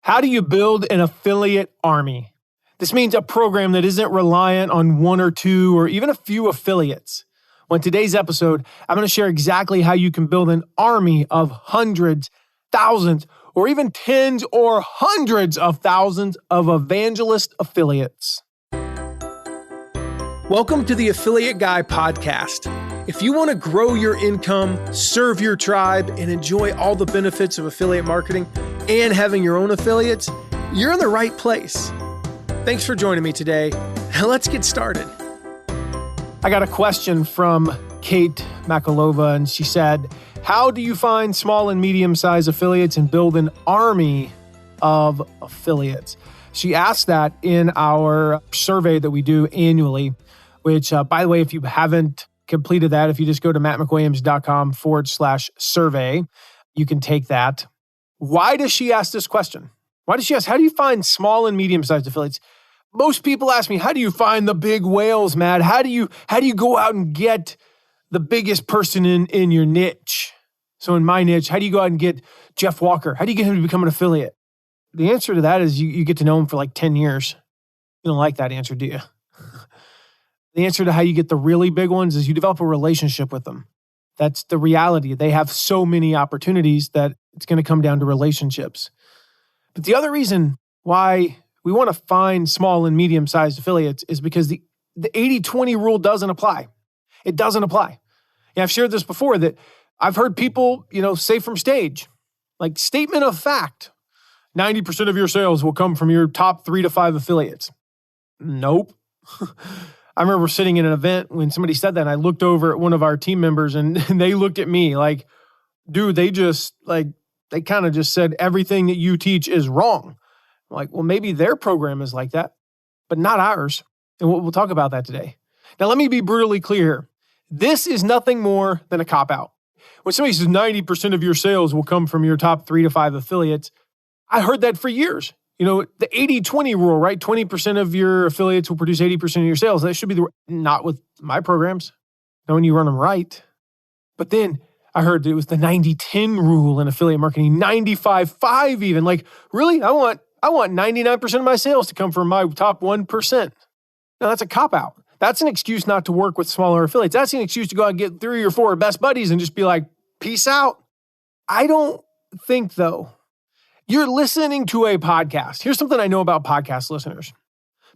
How do you build an affiliate army? This means a program that isn't reliant on one or two or even a few affiliates. Well, in today's episode, I'm going to share exactly how you can build an army of hundreds, thousands, or even tens or hundreds of thousands of evangelist affiliates. Welcome to the Affiliate Guy podcast. If you want to grow your income, serve your tribe, and enjoy all the benefits of affiliate marketing and having your own affiliates, you're in the right place. Thanks for joining me today. Let's get started. I got a question from Kate Makalova, and she said, how do you find small and medium-sized affiliates and build an army of affiliates? She asked that in our survey that we do annually, which, by the way, if you haven't completed that, if you just go to mattmcwilliams.com/survey, you can take that. Why does she ask this question? Why does she ask, how do you find small and medium-sized affiliates? Most people ask me, how do you find the big whales, Matt? How do you go out and get the biggest person in your niche? So in my niche, how do you go out and get Jeff Walker? How do you get him to become an affiliate? The answer to that is you get to know him for like 10 years. You don't like that answer, do you? The answer to how you get the really big ones is you develop a relationship with them. That's the reality. They have so many opportunities that it's going to come down to relationships. But the other reason why we want to find small and medium-sized affiliates is because the 80-20 rule doesn't apply. It doesn't apply. Yeah, I've shared this before that I've heard people, say from stage, like statement of fact, 90% of your sales will come from your top 3 to 5 affiliates. Nope. I remember sitting in an event when somebody said that, and I looked over at one of our team members, and they looked at me like, dude, they kind of just said everything that you teach is wrong. I'm like, well, maybe their program is like that, but not ours. And we'll talk about that today. Now, let me be brutally clear here. This is nothing more than a cop-out. When somebody says 90% of your sales will come from your top 3 to 5 affiliates, I heard that for years. The 80-20 rule, right? 20% of your affiliates will produce 80% of your sales. That should be not with my programs, not when you run them right. But then I heard that it was the 90-10 rule in affiliate marketing, 95-5 even. Like, really? I want 99% of my sales to come from my top 1%. Now, that's a cop-out. That's an excuse not to work with smaller affiliates. That's an excuse to go out and get 3 or 4 best buddies and just be like, peace out. I don't think, though, you're listening to a podcast. Here's something I know about podcast listeners.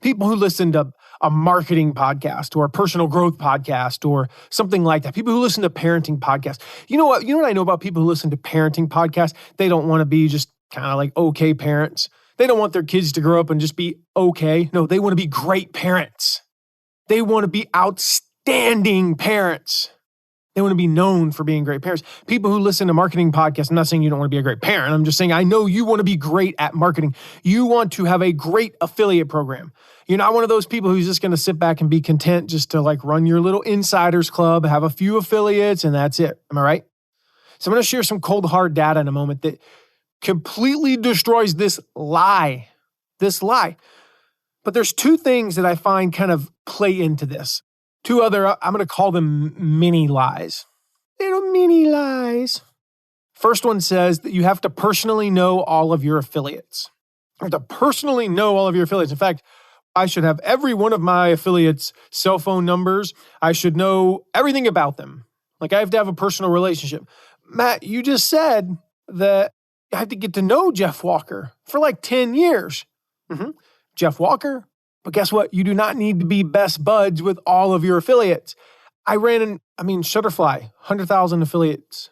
People who listen to a marketing podcast or a personal growth podcast or something like that. People who listen to parenting podcasts. You know what I know about people who listen to parenting podcasts? They don't want to be just kind of like okay parents. They don't want their kids to grow up and just be okay. No, they want to be great parents. They want to be outstanding parents. They want to be known for being great parents. People who listen to marketing podcasts, I'm not saying you don't want to be a great parent. I'm just saying I know you want to be great at marketing. You want to have a great affiliate program. You're not one of those people who's just going to sit back and be content just to like run your little insiders club, have a few affiliates, and that's it. Am I right? So I'm going to share some cold hard data in a moment that completely destroys this lie. But there's 2 things that I find kind of play into this. 2 other, I'm going to call them mini lies. Little mini lies. First one says that you have to personally know all of your affiliates. You have to personally know all of your affiliates. In fact, I should have every one of my affiliates' cell phone numbers. I should know everything about them. Like I have to have a personal relationship. Matt, you just said that I have to get to know Jeff Walker for like 10 years. Jeff Walker. But guess what? You do not need to be best buds with all of your affiliates. Shutterfly, 100,000 affiliates.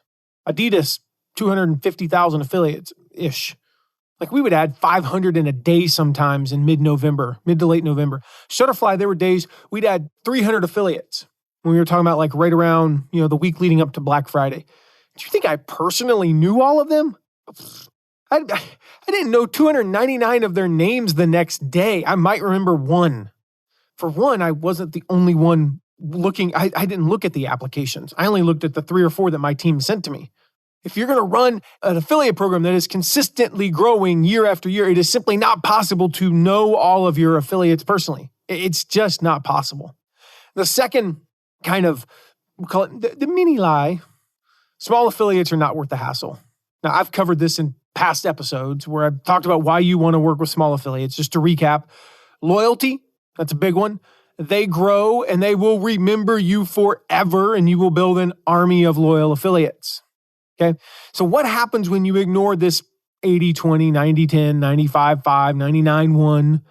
Adidas, 250,000 affiliates-ish. Like we would add 500 in a day sometimes in mid to late November. Shutterfly, there were days we'd add 300 affiliates when we were talking about like right around, the week leading up to Black Friday. Do you think I personally knew all of them? I didn't know 299 of their names the next day. I might remember one. For one, I wasn't the only one looking. I didn't look at the applications. I only looked at the 3 or 4 that my team sent to me. If you're going to run an affiliate program that is consistently growing year after year, it is simply not possible to know all of your affiliates personally. It's just not possible. The second kind of, we'll call it the mini lie, small affiliates are not worth the hassle. Now, I've covered this in past episodes where I've talked about why you want to work with small affiliates. Just to recap, loyalty, that's a big one. They grow and they will remember you forever, and you will build an army of loyal affiliates. Okay. So what happens when you ignore this 80-20, 90-10, 95-5, 99-1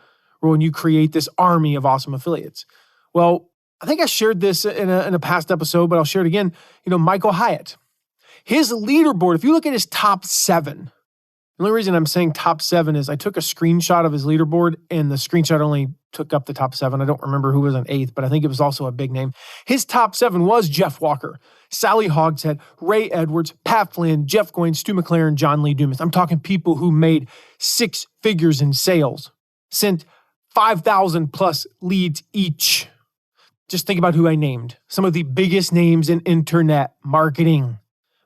rule and you create this army of awesome affiliates? Well, I think I shared this in a past episode, but I'll share it again. Michael Hyatt, his leaderboard, if you look at his top 7, the only reason I'm saying top 7 is I took a screenshot of his leaderboard and the screenshot only took up the top 7. I don't remember who was on 8th, but I think it was also a big name. His top 7 was Jeff Walker, Sally Hogshead, Ray Edwards, Pat Flynn, Jeff Goins, Stu McLaren, John Lee Dumas. I'm talking people who made 6 figures in sales, sent 5,000 plus leads each. Just think about who I named. Some of the biggest names in internet marketing.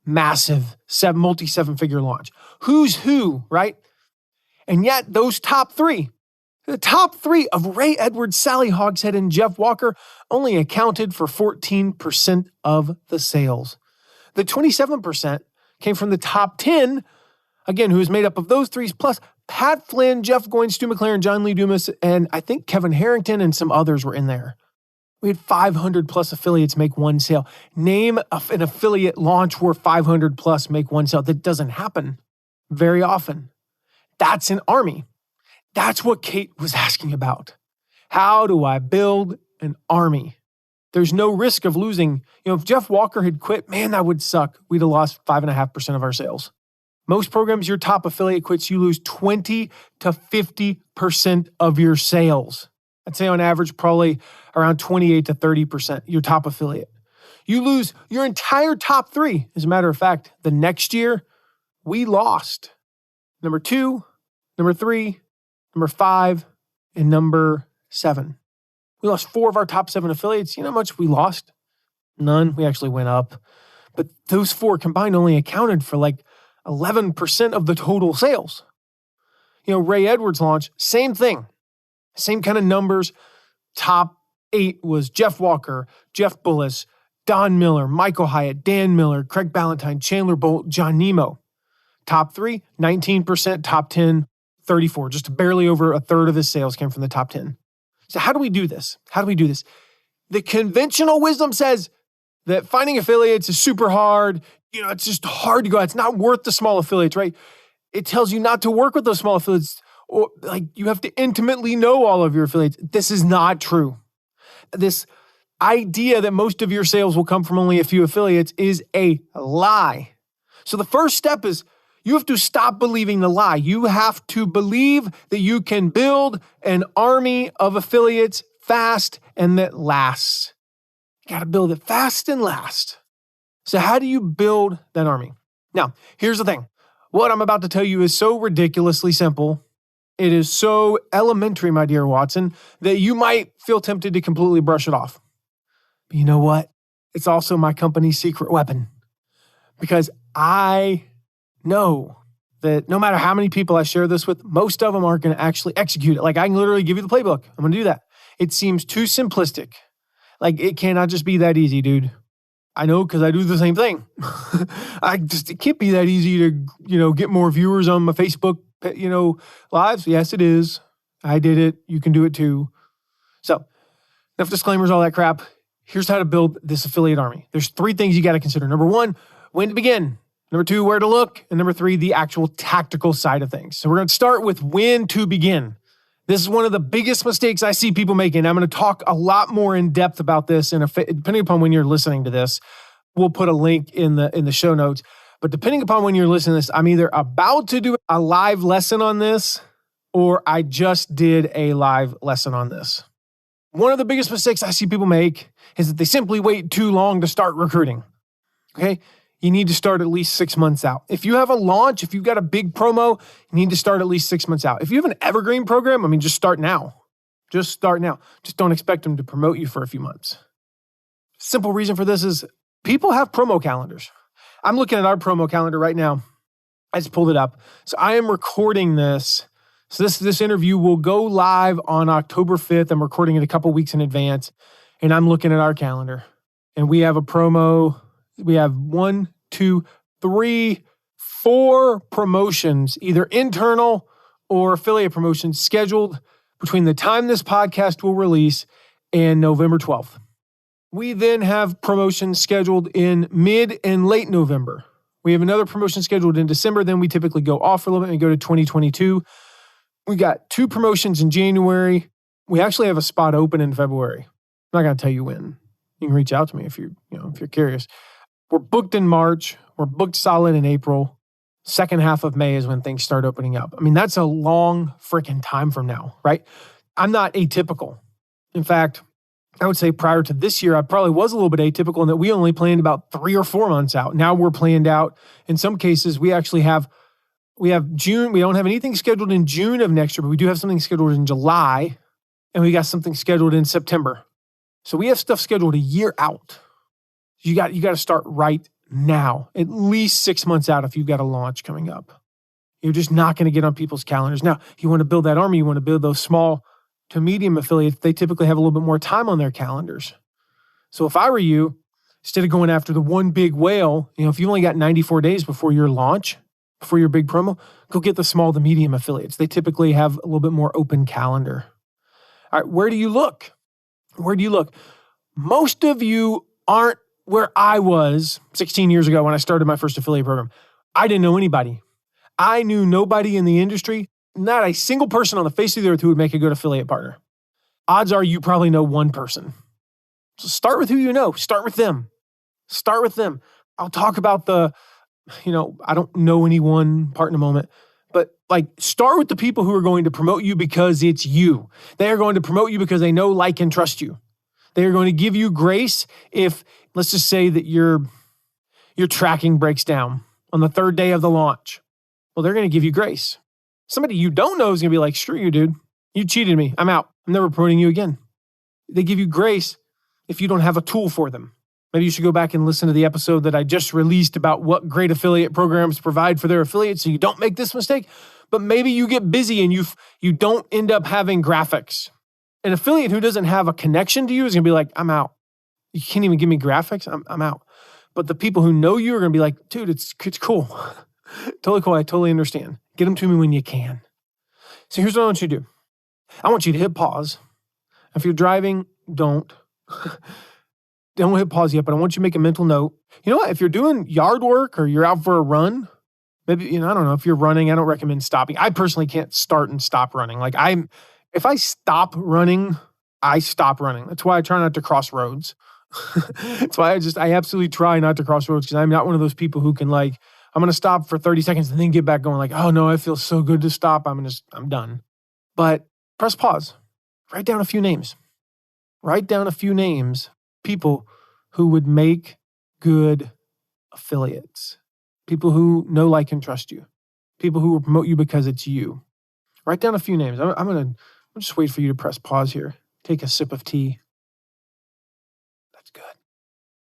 Massive, multi-7-figure launch. Who's who, right? And yet those top 3, the top 3 of Ray Edwards, Sally Hogshead, and Jeff Walker only accounted for 14% of the sales. The 27% came from the top 10, again, who was made up of those 3 plus Pat Flynn, Jeff Goins, Stu McLaren, John Lee Dumas, and I think Kevin Harrington and some others were in there. We had 500 plus affiliates make one sale. Name an affiliate launch where 500 plus make one sale. That doesn't happen very often. That's an army. That's what Kate was asking about. How do I build an army? There's no risk of losing. If Jeff Walker had quit, man, that would suck. We'd have lost 5.5% of our sales. Most programs, your top affiliate quits, you lose 20 to 50% of your sales. I'd say on average, probably around 28 to 30%, your top affiliate. You lose your entire top 3. As a matter of fact, the next year, we lost number 2, number 3, number 5, and number 7. We lost 4 of our top 7 affiliates. You know how much we lost? None. We actually went up. But those 4 combined only accounted for like 11% of the total sales. Ray Edwards launch, same thing. Same kind of numbers. Top 8 was Jeff Walker, Jeff Bullis, Don Miller, Michael Hyatt, Dan Miller, Craig Ballantyne, Chandler Bolt, John Nemo. Top 3, 19%, top 10, 34. Just barely over a third of his sales came from the top 10. So how do we do this? The conventional wisdom says that finding affiliates is super hard. It's just hard to go out. It's not worth the small affiliates, right? It tells you not to work with those small affiliates. Or you have to intimately know all of your affiliates. This is not true. This idea that most of your sales will come from only a few affiliates is a lie. So the first step is you have to stop believing the lie. You have to believe that you can build an army of affiliates fast and that lasts. You got to build it fast and last. So how do you build that army? Now, here's the thing. What I'm about to tell you is so ridiculously simple. It is so elementary, my dear Watson, that you might feel tempted to completely brush it off. But you know what? It's also my company's secret weapon. Because I know that no matter how many people I share this with, most of them aren't going to actually execute it. I can literally give you the playbook. I'm going to do that. It seems too simplistic. It cannot just be that easy, dude. I know because I do the same thing. It can't be that easy to, get more viewers on my Facebook lives. Yes, it is. I did it. You can do it too. So enough disclaimers, all that crap. Here's how to build this affiliate army. There's 3 things you got to consider. Number 1, when to begin. Number 2, where to look. And number 3, the actual tactical side of things. So we're going to start with when to begin. This is one of the biggest mistakes I see people making. I'm going to talk a lot more in depth about this, depending upon when you're listening to this. We'll put a link in the show notes. But depending upon when you're listening to this, I'm either about to do a live lesson on this or I just did a live lesson on this. One of the biggest mistakes I see people make is that they simply wait too long to start recruiting. Okay? You need to start at least 6 months out. If you have a launch, if you've got a big promo, you need to start at least 6 months out. If you have an evergreen program, just start now. Just start now. Just don't expect them to promote you for a few months. Simple reason for this is people have promo calendars. I'm looking at our promo calendar right now. I just pulled it up. So I am recording this. So this interview will go live on October 5th. I'm recording it a couple weeks in advance. And I'm looking at our calendar. And we have a promo. We have 1, 2, 3, 4 promotions, either internal or affiliate promotions, scheduled between the time this podcast will release and November 12th. We then have promotions scheduled in mid and late November. We have another promotion scheduled in December. Then we typically go off for a little bit and go to 2022. We got 2 promotions in January. We actually have a spot open in February. I'm not going to tell you when. You can reach out to me if you're curious. We're booked in March. We're booked solid in April. Second half of May is when things start opening up. I mean, that's a long freaking time from now, right? I'm not atypical. In fact, I would say prior to this year, I probably was a little bit atypical in that we only planned about 3 or 4 months out. Now we're planned out. In some cases, we actually have June. We don't have anything scheduled in June of next year, but we do have something scheduled in July, and we got something scheduled in September. So we have stuff scheduled a year out. You got to start right now, at least 6 months out if you've got a launch coming up. You're just not going to get on people's calendars. Now, you want to build that army, you want to build those small to medium affiliates, they typically have a little bit more time on their calendars. So if I were you, instead of going after the one big whale, if you only got 94 days before your launch, before your big promo, go get the small to medium affiliates. They typically have a little bit more open calendar. All right, where do you look? Where do you look? Most of you aren't where I was 16 years ago when I started my first affiliate program. I didn't know anybody. I knew nobody in the industry, not a single person on the face of the earth who would make a good affiliate partner. Odds are you probably know one person. So start with who you know. Start with them. Start with them. I'll talk about I don't know anyone part in a moment, but start with the people who are going to promote you because it's you. They are going to promote you because they know, like, and trust you. They are going to give you grace if, let's just say that your tracking breaks down on the 3rd day of the launch. Well, they're going to give you grace. Somebody you don't know is going to be like, screw you, dude. You cheated me. I'm out. I'm never promoting you again. They give you grace if you don't have a tool for them. Maybe you should go back and listen to the episode that I just released about what great affiliate programs provide for their affiliates so you don't make this mistake. But maybe you get busy and you don't end up having graphics. An affiliate who doesn't have a connection to you is going to be like, I'm out. You can't even give me graphics? I'm out. But the people who know you are going to be like, dude, it's cool. Totally cool. I totally understand. Get them to me when you can. So here's what I want you to do. I want you to hit pause. If you're driving, don't hit pause yet, but I want you to make a mental note. You know what? If you're doing yard work or you're out for a run, maybe, I don't know, if you're running, I don't recommend stopping. I personally can't start and stop running. If I stop running, I stop running. That's why I try not to cross roads. That's why I absolutely try not to cross roads because I'm not one of those people who can I'm going to stop for 30 seconds and then get back going oh no, I feel so good to stop. I'm done. But press pause. Write down a few names. Write down a few names. People who would make good affiliates. People who know, like, and trust you. People who will promote you because it's you. Write down a few names. I'll just wait for you to press pause here. Take a sip of tea. That's good.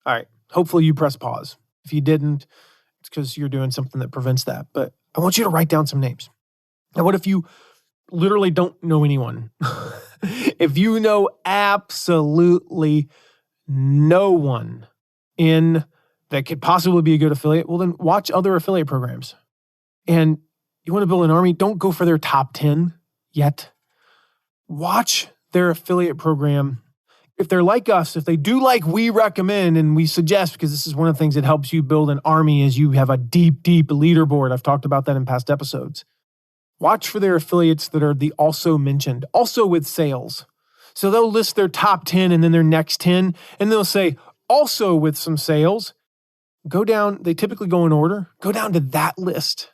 All right. Hopefully you press pause. If you didn't, it's because you're doing something that prevents that. But I want you to write down some names. Now, what if you literally don't know anyone? If you know absolutely no one that could possibly be a good affiliate, well, then watch other affiliate programs. And you want to build an army, don't go for their top 10 yet. Watch their affiliate program. If they're like us, if they do like we recommend and we suggest, because this is one of the things that helps you build an army is you have a deep, deep leaderboard. I've talked about that in past episodes. Watch for their affiliates that are the also mentioned, also with sales. So they'll list their top 10 and then their next 10, and they'll say, also with some sales. Go down, they typically go in order. Go down to that list.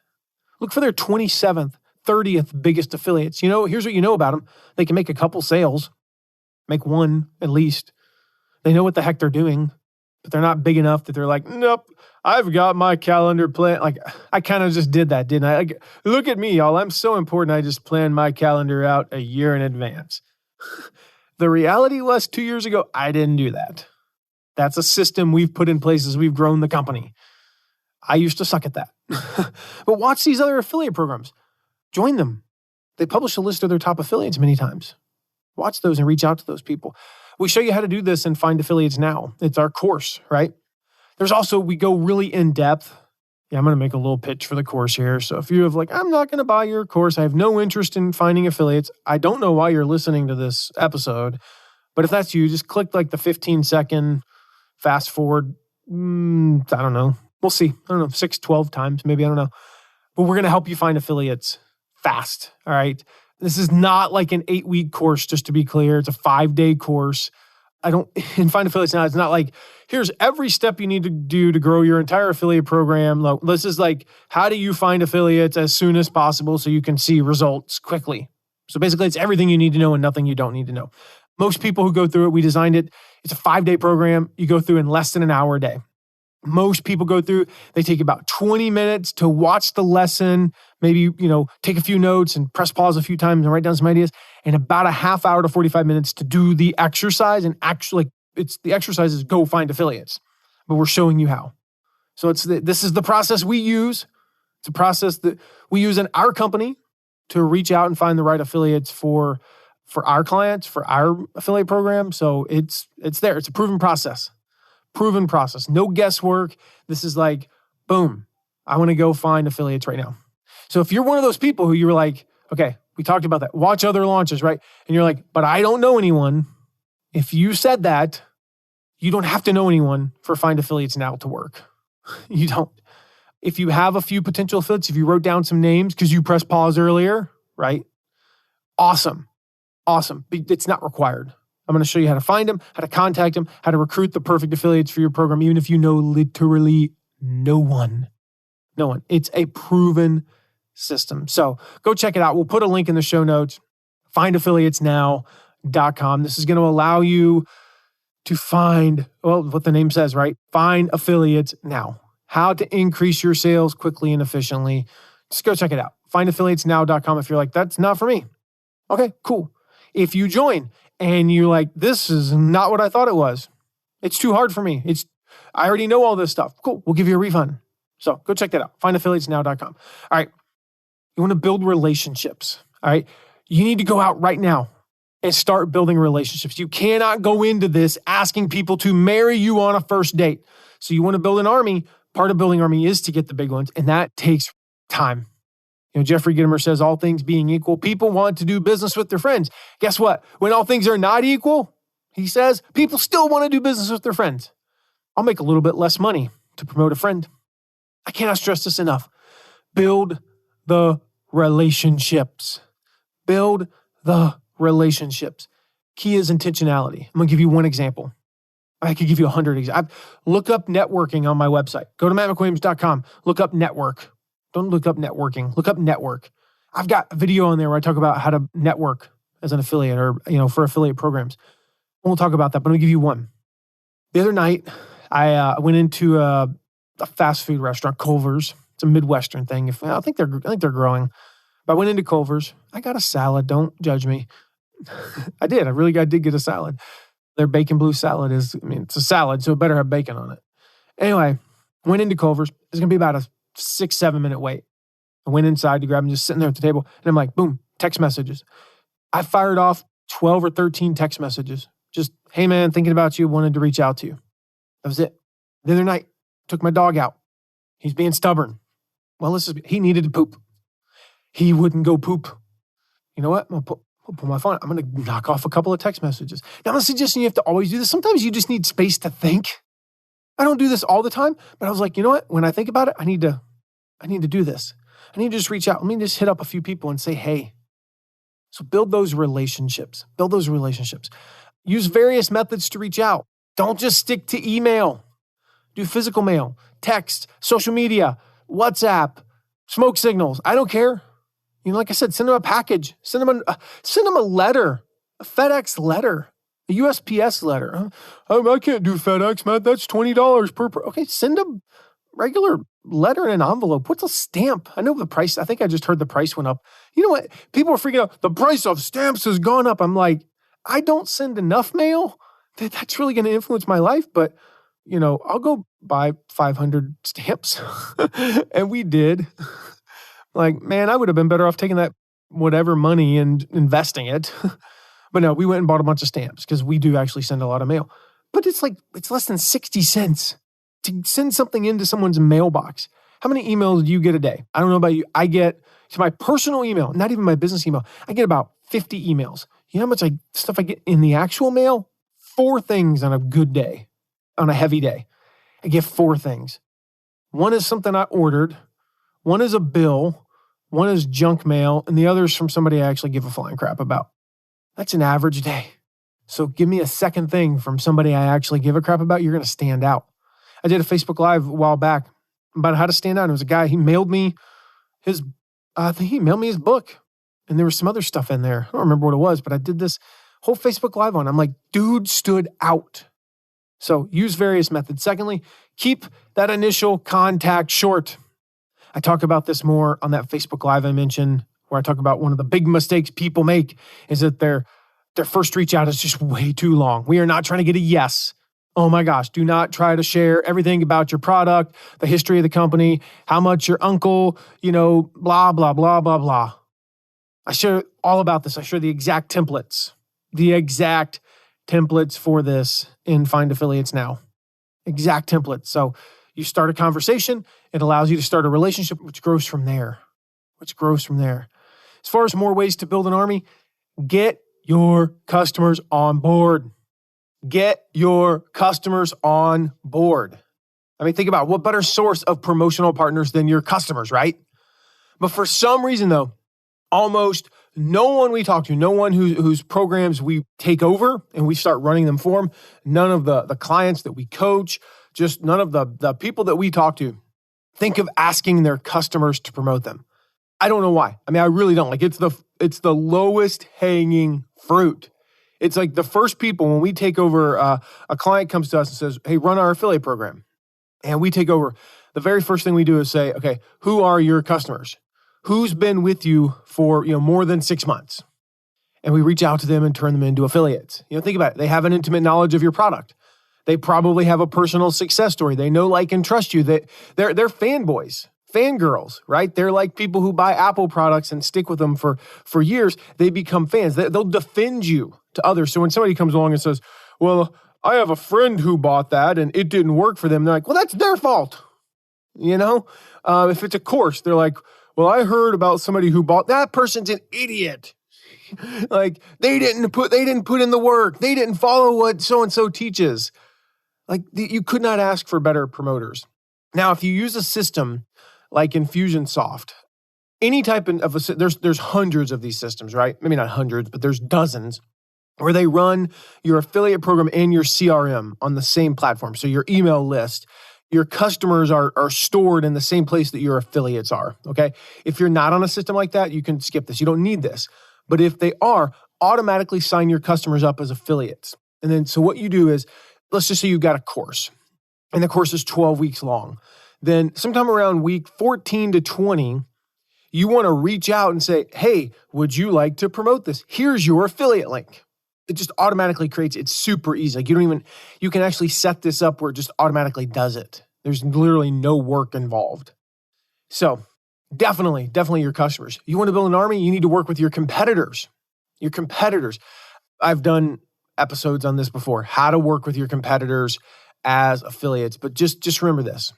Look for their 27th, 30th biggest affiliates. Here's what you know about them. They can make a couple sales, make one at least. They know what the heck they're doing, but they're not big enough that they're like, nope, I've got my calendar planned. I kind of just did that, didn't I? Look at me, y'all. I'm so important. I just planned my calendar out a year in advance. The reality was 2 years ago, I didn't do that. That's a system we've put in place as we've grown the company. I used to suck at that. But watch these other affiliate programs. Join them. They publish a list of their top affiliates many times. Watch those and reach out to those people. We show you how to do this in Find Affiliates Now. It's our course, right? There's also, we go really in depth Yeah, I'm going to make a little pitch for the course here. So if you have like, I'm not going to buy your course, I have no interest in finding affiliates. I don't know why you're listening to this episode, but if that's you, just click like the 15-second fast forward. I don't know. We'll see. I don't know, 6, 12 times, maybe. I don't know. But we're going to help you find affiliates fast. All right. This is not like an 8-week course, just to be clear. It's a 5-day course. In Find Affiliates Now, it's not like, here's every step you need to do to grow your entire affiliate program. This is like, how do you find affiliates as soon as possible so you can see results quickly? So basically, it's everything you need to know and nothing you don't need to know. Most people who go through it, we designed it. It's a 5-day program. You go through in less than an hour a day. Most people go through, they take about 20 minutes to watch the lesson, maybe, take a few notes and press pause a few times and write down some ideas, and about a half hour to 45 minutes to do the exercise. And actually, the exercise is go find affiliates, but we're showing you how. So this is the process we use. It's a process that we use in our company to reach out and find the right affiliates for our clients, for our affiliate program. So it's there. It's a proven process. No guesswork. This is like, boom, I want to go find affiliates right now. So if you're one of those people who you're like, okay, we talked about that, watch other launches, right? And you're like, but I don't know anyone. If you said that, you don't have to know anyone for Find Affiliates Now to work. You don't. If you have a few potential affiliates, if you wrote down some names because you pressed pause earlier, right? Awesome. But it's not required. I'm going to show you how to find them, how to contact them, how to recruit the perfect affiliates for your program, even if you know literally no one. It's a proven system. So go check it out. We'll put a link in the show notes, findaffiliatesnow.com. This is going to allow you to find, what the name says, right? Find affiliates now. How to increase your sales quickly and efficiently. Just go check it out. Findaffiliatesnow.com if you're like, that's not for me. Okay, cool. If you join and you're like, this is not what I thought it was. It's too hard for me. I already know all this stuff. Cool. We'll give you a refund. So go check that out. Findaffiliatesnow.com. All right. You want to build relationships. All right. You need to go out right now and start building relationships. You cannot go into this asking people to marry you on a first date. So you want to build an army. Part of building an army is to get the big ones, and that takes time. Jeffrey Gitomer says, all things being equal, people want to do business with their friends. Guess what? When all things are not equal, he says, people still want to do business with their friends. I'll make a little bit less money to promote a friend. I cannot stress this enough. Build the relationships. Build the relationships. Key is intentionality. I'm going to give you one example. I could give you 100 examples. Look up networking on my website. Go to mattmcwilliams.com. Look up network. Don't look up networking. Look up network. I've got a video on there where I talk about how to network as an affiliate or, for affiliate programs. We'll talk about that, but let me give you one. The other night, I went into a fast food restaurant, Culver's. It's a Midwestern thing. I think they're growing. But I went into Culver's. I got a salad. Don't judge me. I did. I did get a salad. Their bacon blue salad it's a salad, so it better have bacon on it. Anyway, went into Culver's. It's going to be about a 6-7 minute wait. I went inside to grab him, just sitting there at the table. And I'm like, boom, text messages. I fired off 12 or 13 text messages. Just, hey man, thinking about you, wanted to reach out to you. That was it. The other night, took my dog out. He's being stubborn. Well, he needed to poop. He wouldn't go poop. You know what? I'll pull my phone out. I'm going to knock off a couple of text messages. Now, I'm not suggesting you have to always do this. Sometimes you just need space to think. I don't do this all the time, but I was like, you know what? When I think about it, I need to do this. I need to just reach out. Let me just hit up a few people and say, hey. So build those relationships. Use various methods to reach out. Don't just stick to email. Do physical mail, text, social media, WhatsApp, smoke signals. I don't care. Like I said, send them a package. Send them a letter, a FedEx letter, a USPS letter. I can't do FedEx, Matt. That's $20 per. Okay, send a regular letter in an envelope. What's a stamp? I know the price. I think I just heard the price went up. You know what? People are freaking out. The price of stamps has gone up. I'm like, I don't send enough mail that's really going to influence my life. But, I'll go buy 500 stamps. And we did. Like, man, I would have been better off taking that whatever money and investing it. But no, we went and bought a bunch of stamps because we do actually send a lot of mail. But it's less than 60 cents to send something into someone's mailbox. How many emails do you get a day? I don't know about you. I get to my personal email, not even my business email. I get about 50 emails. You know how much stuff I get in the actual mail? 4 things on a good day, on a heavy day. I get 4 things. One is something I ordered. One is a bill. One is junk mail. And the other is from somebody I actually give a flying crap about. That's an average day. So give me a second thing from somebody I actually give a crap about, you're going to stand out. I did a Facebook Live a while back about how to stand out. It was a guy, he mailed me his book. And there was some other stuff in there. I don't remember what it was, but I did this whole Facebook Live on. I'm like, dude stood out. So use various methods. Secondly, keep that initial contact short. I talk about this more on that Facebook Live I mentioned, where I talk about one of the big mistakes people make is that their first reach out is just way too long. We are not trying to get a yes. Oh my gosh, do not try to share everything about your product, the history of the company, how much your uncle, blah, blah, blah, blah, blah. I share all about this. I share the exact templates for this in Find Affiliates Now. Exact templates. So you start a conversation. It allows you to start a relationship, which grows from there. As far as more ways to build an army, get your customers on board. Get your customers on board. I mean, think about what better source of promotional partners than your customers, right? But for some reason, though, almost no one we talk to, no one whose programs we take over and we start running them for them, none of the clients that we coach, just none of the people that we talk to think of asking their customers to promote them. I don't know why. I mean, I really don't. Like, it's the lowest hanging fruit. It's like the first people, when we take over, a client comes to us and says, hey, run our affiliate program. And we take over. The very first thing we do is say, okay, who are your customers? Who's been with you for more than 6 months? And we reach out to them and turn them into affiliates. Think about it. They have an intimate knowledge of your product. They probably have a personal success story. They know, like, and trust you. They're fanboys, fangirls, right? They're like people who buy Apple products and stick with them for years. They become fans. They'll defend you to others. So when somebody comes along and says, well, I have a friend who bought that and it didn't work for them, they're like, well, that's their fault. If it's a course, they're like, well, I heard about somebody who bought that person's an idiot. Like, they didn't put in the work. They didn't follow what so-and-so teaches. Like, you could not ask for better promoters. Now, if you use a system like Infusionsoft, any type of there's hundreds of these systems, right? Maybe not hundreds, but there's dozens where they run your affiliate program and your CRM on the same platform. So your email list, your customers are stored in the same place that your affiliates are, okay? If you're not on a system like that, you can skip this. You don't need this. But if they are, automatically sign your customers up as affiliates. And then, so what you do is, let's just say you've got a course, and the course is 12 weeks long. Then sometime around week 14 to 20, you want to reach out and say, hey, would you like to promote this? Here's your affiliate link. It just automatically creates, it's super easy. Like, you can actually set this up where it just automatically does it. There's literally no work involved. So definitely your customers. You want to build an army, you need to work with your competitors. I've done episodes on this before, how to work with your competitors as affiliates. But just remember this.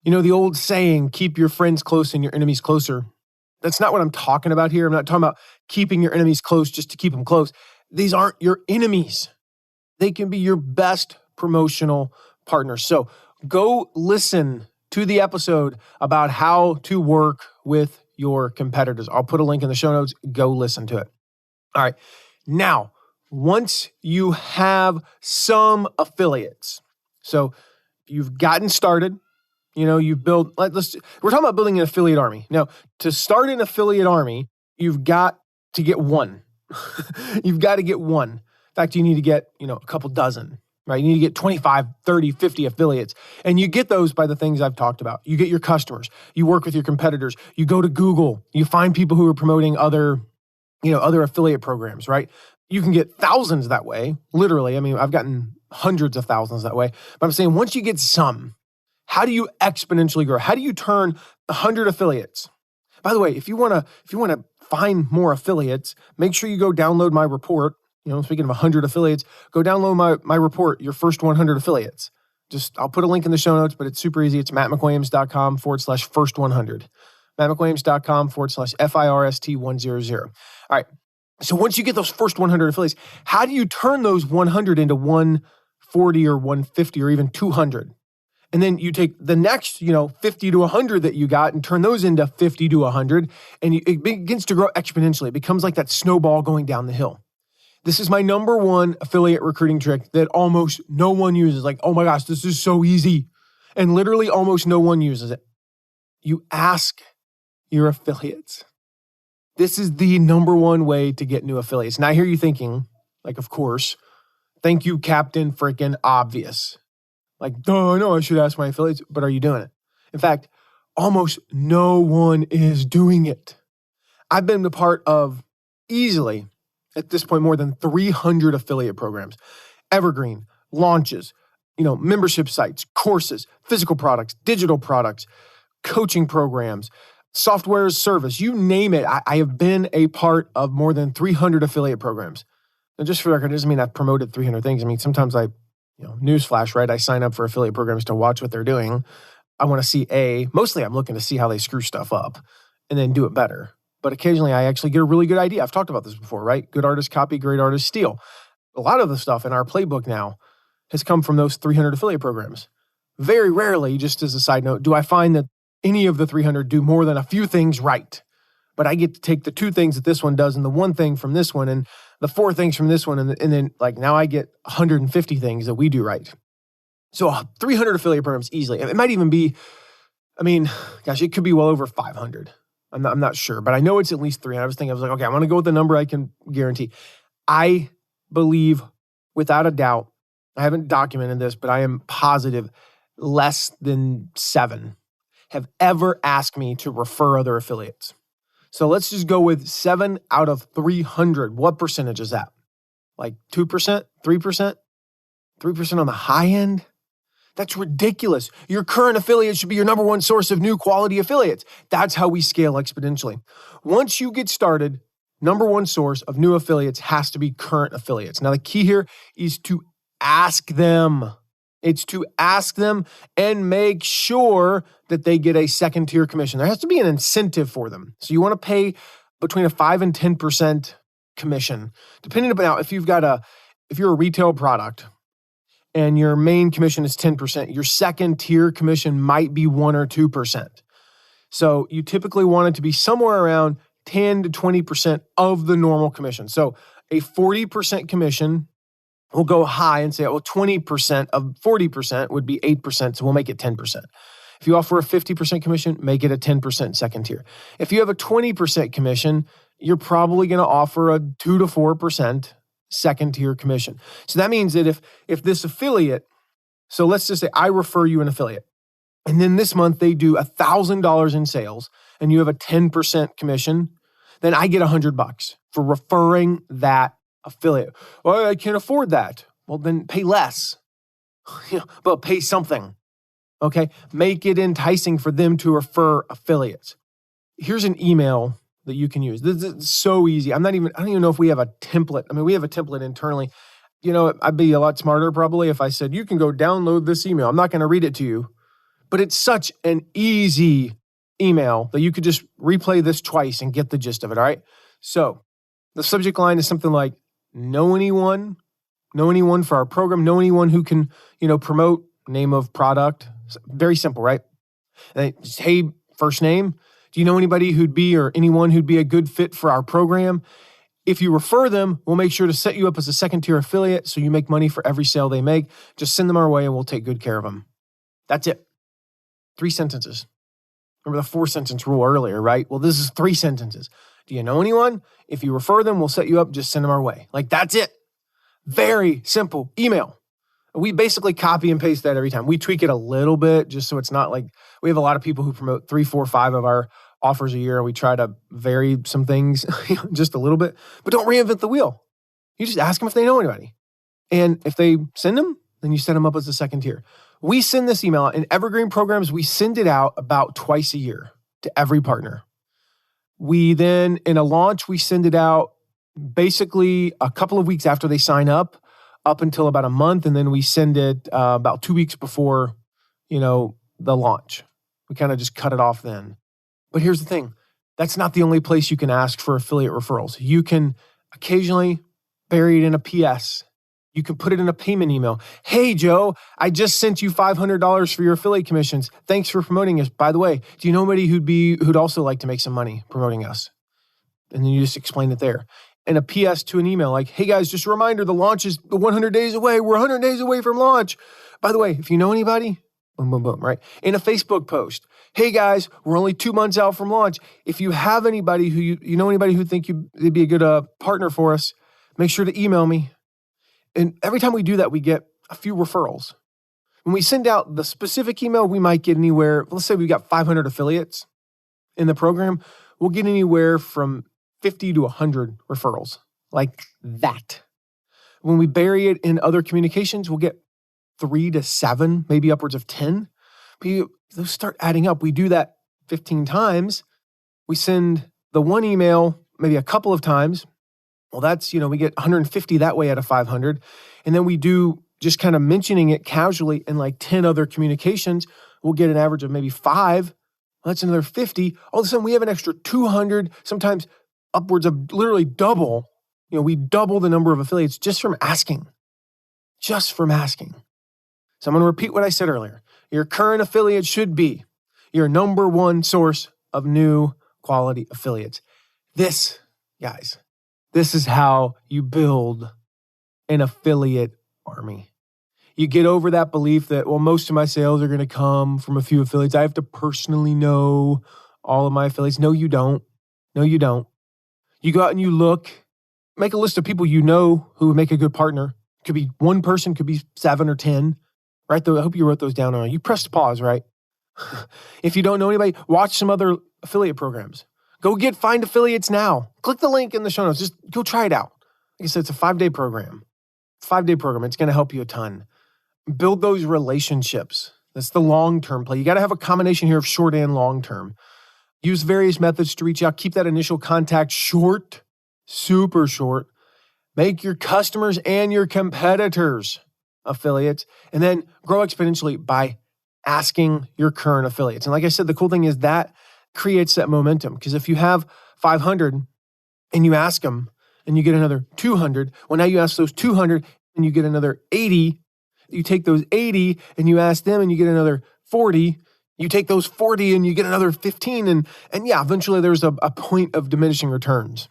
The old saying, keep your friends close and your enemies closer. That's not what I'm talking about here. I'm not talking about keeping your enemies close just to keep them close. These aren't your enemies. They can be your best promotional partners. So go listen to the episode about how to work with your competitors. I'll put a link in the show notes. Go listen to it. All right. Now, once you have some affiliates, so you've gotten started, you've built, we're talking about building an affiliate army. Now, to start an affiliate army, you've got to get one. You've got to get one. In fact, you need to get, a couple dozen, right? You need to get 25, 30, 50 affiliates. And you get those by the things I've talked about. You get your customers. You work with your competitors. You go to Google. You find people who are promoting other affiliate programs, right? You can get thousands that way, literally. I mean, I've gotten hundreds of thousands that way. But I'm saying, once you get some, how do you exponentially grow? How do you turn 100 affiliates? By the way, if you want to find more affiliates, make sure you go download my report. Speaking of 100 affiliates, go download my report, your first 100 affiliates. I'll put a link in the show notes, but it's super easy. It's mattmcwilliams.com/first100. mattmcwilliams.com/FIRST100. All right. So once you get those first 100 affiliates, how do you turn those 100 into 140 or 150 or even 200? And then you take the next, 50 to 100 that you got and turn those into 50 to 100, and it begins to grow exponentially. It becomes like that snowball going down the hill. This is my number one affiliate recruiting trick that almost no one uses. Like, oh my gosh, this is so easy. And literally almost no one uses it. You ask your affiliates. This is the number one way to get new affiliates. Now I hear you thinking, like, of course, thank you, Captain Freaking Obvious. Like, duh, no, I should ask my affiliates, but are you doing it? In fact, almost no one is doing it. I've been a part of easily, at this point, more than 300 affiliate programs, evergreen, launches, membership sites, courses, physical products, digital products, coaching programs, software as service, you name it. I have been a part of more than 300 affiliate programs. And just for the record, it doesn't mean I've promoted 300 things. I mean, sometimes newsflash, right? I sign up for affiliate programs to watch what they're doing. I want to see mostly I'm looking to see how they screw stuff up and then do it better. But occasionally I actually get a really good idea. I've talked about this before, right? Good artists copy, great artists steal. A lot of the stuff in our playbook now has come from those 300 affiliate programs. Very rarely, just as a side note, do I find that any of the 300 do more than a few things right. But I get to take the 2 things that this one does and the 1 thing from this one and the 4 things from this one. And then now I get 150 things that we do right. So 300 affiliate programs easily. It might even be, it could be well over 500. I'm not sure, but I know it's at least 300. I was like, okay, I want to go with the number I can guarantee. I believe without a doubt, I haven't documented this, but I am positive less than 7 have ever asked me to refer other affiliates. So let's just go with 7 out of 300. What percentage is that? Like 2%, 3%, 3% on the high end? That's ridiculous. Your current affiliate should be your number one source of new quality affiliates. That's how we scale exponentially. Once you get started, number one source of new affiliates has to be current affiliates. Now, the key here is to ask them. It's to ask them and make sure that they get a second tier commission. There has to be an incentive for them. So you want to pay between a 5 and 10% commission, depending upon if you're a retail product and your main commission is 10%, your second tier commission might be 1 or 2%. So you typically want it to be somewhere around 10 to 20% of the normal commission. So a 40% commission, we'll go high and say, 20% of 40% would be 8%, so we'll make it 10%. If you offer a 50% commission, make it a 10% second tier. If you have a 20% commission, you're probably going to offer a 2 to 4% second tier commission. So that means that if this affiliate, so let's just say I refer you an affiliate, and then this month they do $1,000 in sales, and you have a 10% commission, then I get $100 for referring that affiliate. Well, I can't afford that. Well, then pay less, but pay something. Okay, make it enticing for them to refer affiliates. Here's an email that you can use. This is so easy. I don't even know if we have a template. We have a template internally. I'd be a lot smarter probably if I said, you can go download this email. I'm not going to read it to you, but it's such an easy email that you could just replay this twice and get the gist of it, all right? So the subject line is something like, know anyone for our program, know anyone who can, promote, name of product. Very simple, right? And just, hey, first name. Do you know anybody anyone who'd be a good fit for our program? If you refer them, we'll make sure to set you up as a second tier affiliate so you make money for every sale they make. Just send them our way and we'll take good care of them. That's it. 3 sentences. Remember the 4-sentence rule earlier, right? Well, this is 3 sentences. Do you know anyone? If you refer them, we'll set you up. Just send them our way. That's it. Very simple email. We basically copy and paste that every time. We tweak it a little bit just so it's not like we have a lot of people who promote 3, 4, 5 of our offers a year. We try to vary some things just a little bit, but don't reinvent the wheel. You just ask them if they know anybody. And if they send them, then you set them up as a second tier. We send this email out. In Evergreen programs, we send it out about twice a year to every partner. We then, in a launch, we send it out basically a couple of weeks after they sign up. up until about a month, and then we send it about 2 weeks before, the launch. We kind of just cut it off then. But here's the thing. That's not the only place you can ask for affiliate referrals. You can occasionally bury it in a PS. You can put it in a payment email. Hey, Joe, I just sent you $500 for your affiliate commissions. Thanks for promoting us. By the way, do you know anybody who'd also like to make some money promoting us? And then you just explain it there. And a PS to an email like, hey guys, just a reminder, the launch is 100 days away. We're 100 days away from launch. By the way, if you know anybody, boom, boom, boom, right? In a Facebook post, hey guys, we're only 2 months out from launch. If you have anybody who you know anybody who think they'd be a good partner for us, make sure to email me. And every time we do that, we get a few referrals. When we send out the specific email, we might get anywhere, let's say we've got 500 affiliates in the program, we'll get anywhere from 50 to 100 referrals, like that. When we bury it in other communications, we'll get 3 to 7, maybe upwards of 10. Those start adding up. We do that 15 times. We send the one email maybe a couple of times. Well, that's, we get 150 that way out of 500. And then we do just kind of mentioning it casually in like 10 other communications. We'll get an average of maybe 5. Well, that's another 50. All of a sudden, we have an extra 200, sometimes upwards of literally double. We double the number of affiliates just from asking. So I'm going to repeat what I said earlier. Your current affiliate should be your number one source of new quality affiliates. This, guys, this is how you build an affiliate army. You get over that belief that, well, most of my sales are going to come from a few affiliates. I have to personally know all of my affiliates. No, you don't. You go out and you look, make a list of people you know who would make a good partner. Could be one person, could be 7 or 10. Right? I hope you wrote those down. You pressed pause, right? If you don't know anybody, watch some other affiliate programs. Go find affiliates now. Click the link in the show notes. Just go try it out. Like I said, it's a 5-day program. It's going to help you a ton. Build those relationships. That's the long-term play. You got to have a combination here of short and long-term. Use various methods to reach out. Keep that initial contact short, super short. Make your customers and your competitors affiliates, and then grow exponentially by asking your current affiliates. And like I said, the cool thing is that creates that momentum, because if you have 500 and you ask them and you get another 200, well, now you ask those 200 and you get another 80. You take those 80 and you ask them and you get another 40. You take those 40 and you get another 15. And yeah, eventually there's a point of diminishing returns.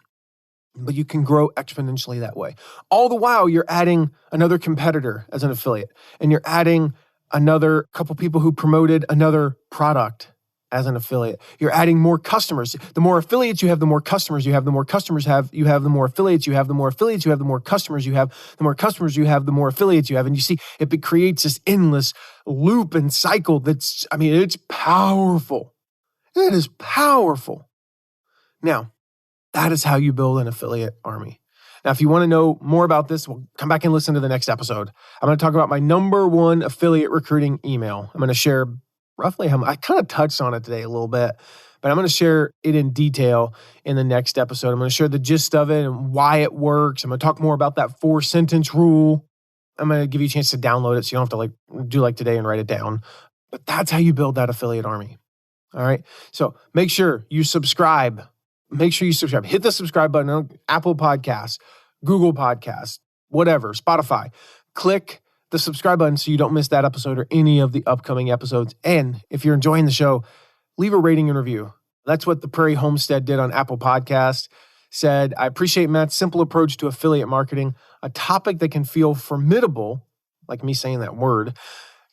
But you can grow exponentially that way. All the while, you're adding another competitor as an affiliate, and you're adding another couple people who promoted another product as an affiliate. You're adding more customers. The more affiliates you have, the more customers you have. The more customers you have, the more affiliates you have. The more affiliates you have, the more customers you have. The more customers you have, the more affiliates you have. And you see, it creates this endless loop and cycle it's powerful. It is powerful. Now, that is how you build an affiliate army. Now, if you want to know more about this, we'll come back and listen to the next episode. I'm going to talk about my number one affiliate recruiting email. I'm going to share roughly I kind of touched on it today a little bit, but I'm going to share it in detail in the next episode. I'm going to share the gist of it and why it works. I'm going to talk more about that 4-sentence rule. I'm going to give you a chance to download it so you don't have to do like today and write it down. But that's how you build that affiliate army. All right. So make sure you subscribe. Hit the subscribe button on Apple Podcasts, Google Podcasts, whatever, Spotify. Click the subscribe button so you don't miss that episode or any of the upcoming episodes. And if you're enjoying the show, leave a rating and review. That's what the Prairie Homestead did on Apple Podcasts. Said, I appreciate Matt's simple approach to affiliate marketing, a topic that can feel formidable, like me saying that word,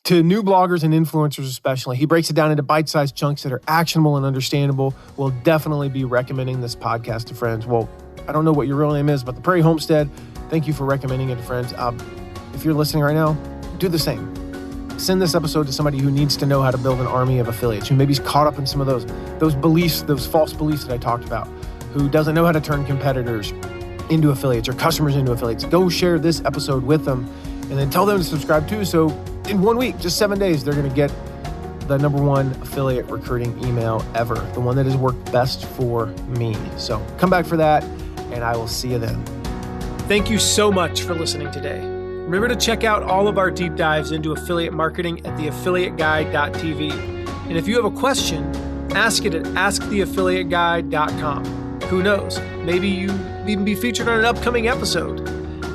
to new bloggers and influencers especially. He breaks it down into bite-sized chunks that are actionable and understandable. We'll definitely be recommending this podcast to friends. Well, I don't know what your real name is, but the Prairie Homestead, thank you for recommending it to friends. If you're listening right now, do the same. Send this episode to somebody who needs to know how to build an army of affiliates, who maybe is caught up in some of those beliefs, those false beliefs that I talked about, who doesn't know how to turn competitors into affiliates or customers into affiliates. Go share this episode with them and then tell them to subscribe too. So in 1 week, just 7 days, they're going to get the number one affiliate recruiting email ever, the one that has worked best for me. So come back for that, and I will see you then. Thank you so much for listening today. Remember to check out all of our deep dives into affiliate marketing at theaffiliateguide.tv. And if you have a question, ask it at asktheaffiliateguide.com. Who knows? Maybe you even be featured on an upcoming episode.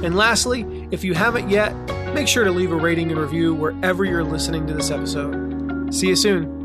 And lastly, if you haven't yet, make sure to leave a rating and review wherever you're listening to this episode. See you soon.